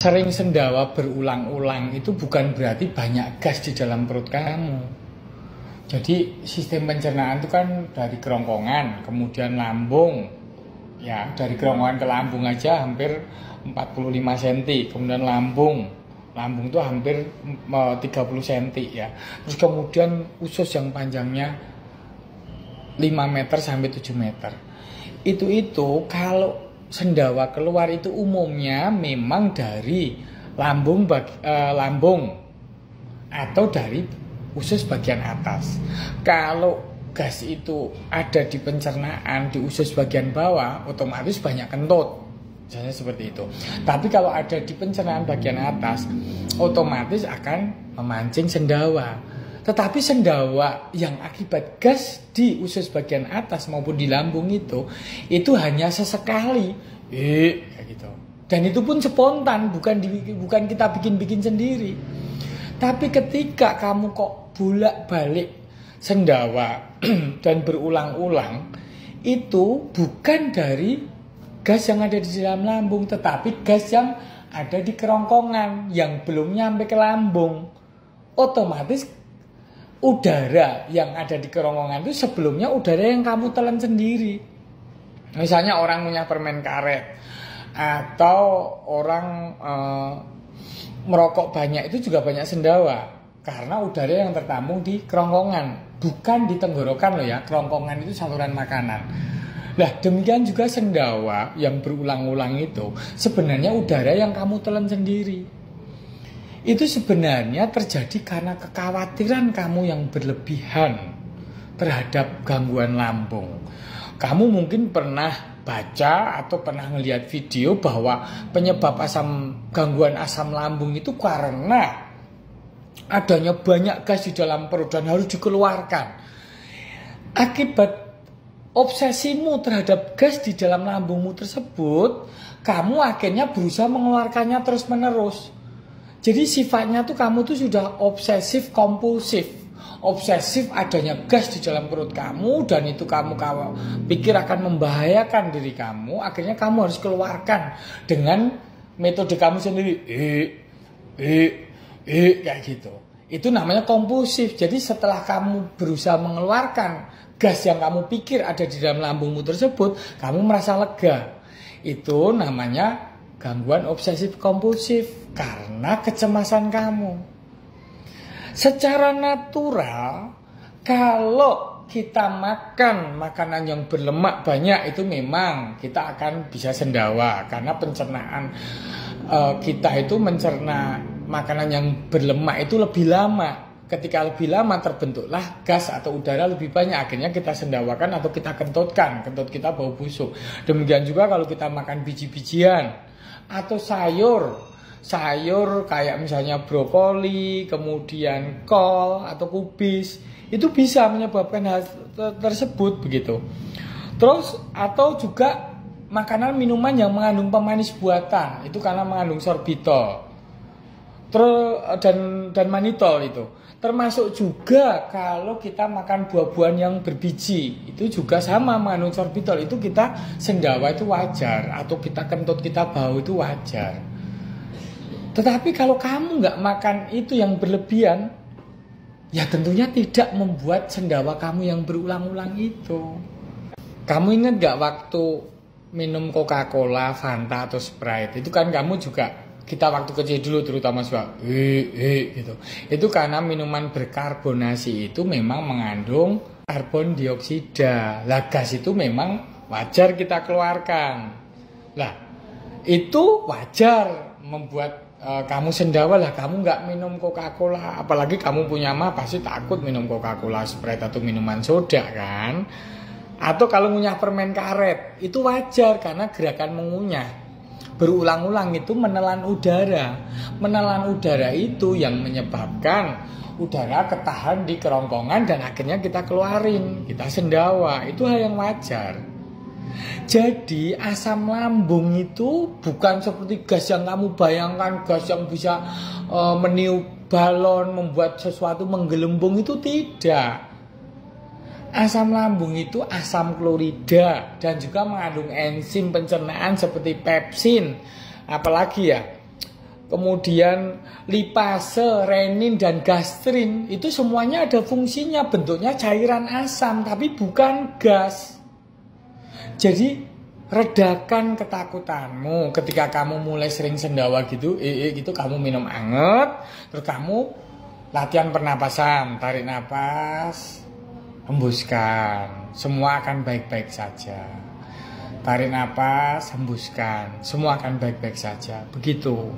sering sendawa berulang-ulang itu bukan berarti banyak gas di dalam perut kamu. Jadi sistem pencernaan itu kan dari kerongkongan, kemudian lambung. Ya, dari kerongkongan ke lambung aja hampir 45 cm, kemudian lambung itu hampir 30 cm ya. Terus kemudian usus yang panjangnya 5 meter sampai 7 meter. Itu kalau sendawa keluar itu umumnya memang dari lambung atau dari usus bagian atas. Kalau gas itu ada di pencernaan di usus bagian bawah, otomatis banyak kentut. Misalnya seperti itu. Tapi kalau ada di pencernaan bagian atas, otomatis akan memancing sendawa. Tetapi sendawa yang akibat gas di usus bagian atas maupun di lambung itu hanya sesekali, kayak gitu. Dan itu pun spontan, bukan kita bikin sendiri. Tapi ketika kamu kok bolak-balik sendawa dan berulang-ulang, itu bukan dari gas yang ada di dalam lambung, tetapi gas yang ada di kerongkongan yang belum nyampe ke lambung. Otomatis udara yang ada di kerongkongan itu sebelumnya udara yang kamu telan sendiri. Misalnya orang punya permen karet, atau orang merokok banyak, itu juga banyak sendawa karena udara yang tertampung di kerongkongan, bukan di tenggorokan loh ya. Kerongkongan itu saluran makanan. Nah, demikian juga sendawa yang berulang-ulang itu sebenarnya udara yang kamu telan sendiri. Itu sebenarnya terjadi karena kekhawatiran kamu yang berlebihan terhadap gangguan lambung. Kamu mungkin pernah baca atau pernah melihat video bahwa penyebab gangguan asam lambung itu karena adanya banyak gas di dalam perut dan harus dikeluarkan. Akibat obsesimu terhadap gas di dalam lambungmu tersebut, kamu akhirnya berusaha mengeluarkannya terus-menerus. Jadi sifatnya tuh kamu tuh sudah obsesif kompulsif. Obsesif adanya gas di dalam perut kamu, dan itu kamu pikir akan membahayakan diri kamu. Akhirnya kamu harus keluarkan dengan metode kamu sendiri. Kayak gitu. Itu namanya kompulsif. Jadi setelah kamu berusaha mengeluarkan gas yang kamu pikir ada di dalam lambungmu tersebut, kamu merasa lega. Itu namanya gangguan obsesif kompulsif karena kecemasan kamu. Secara natural, kalau kita makan makanan yang berlemak banyak, itu memang kita akan bisa sendawa karena pencernaan kita itu mencerna makanan yang berlemak itu lebih lama. Ketika lebih lama terbentuklah gas atau udara lebih banyak, akhirnya kita sendawakan atau kita kentutkan, kentut kita bau busuk. Demikian juga kalau kita makan biji-bijian atau sayur kayak misalnya brokoli, kemudian kol atau kubis, itu bisa menyebabkan hal tersebut begitu. Terus atau juga makanan minuman yang mengandung pemanis buatan, itu karena mengandung sorbitol dan manitol itu. Termasuk juga kalau kita makan buah-buahan yang berbiji, itu juga sama mengandung sorbitol. Itu kita sendawa itu wajar, atau kita kentut kita bau itu wajar. Tetapi kalau kamu nggak makan itu yang berlebihan, ya tentunya tidak membuat sendawa kamu yang berulang-ulang itu. Kamu ingat nggak waktu minum Coca-Cola, Fanta atau Sprite? Itu kan kamu juga, kita waktu kecil dulu terutama suka gitu. Itu karena minuman berkarbonasi itu memang mengandung karbon dioksida. Lah gas itu memang wajar kita keluarkan. Lah itu wajar membuat kamu sendawa. Lah kamu nggak minum Coca-Cola, apalagi kamu punya mah pasti takut minum Coca-Cola, Sprite atau minuman soda kan. Atau kalau ngunyah permen karet, itu wajar karena gerakan mengunyah berulang-ulang itu menelan udara. Menelan udara itu yang menyebabkan udara ketahan di kerongkongan dan akhirnya kita keluarin, kita sendawa. Itu hal yang wajar. Jadi asam lambung itu bukan seperti gas yang kamu bayangkan, gas yang bisa meniup balon, membuat sesuatu menggelembung, itu tidak. Asam lambung itu asam klorida dan juga mengandung enzim pencernaan seperti pepsin. Apalagi ya, kemudian lipase, renin, dan gastrin, itu semuanya ada fungsinya, bentuknya cairan asam, tapi bukan gas. Jadi redakan ketakutanmu ketika kamu mulai sering sendawa gitu, gitu, kamu minum anget, terus kamu latihan pernapasan, tarik napas, hembuskan, semua akan baik-baik saja. Tarik napas, hembuskan, semua akan baik-baik saja. Begitu.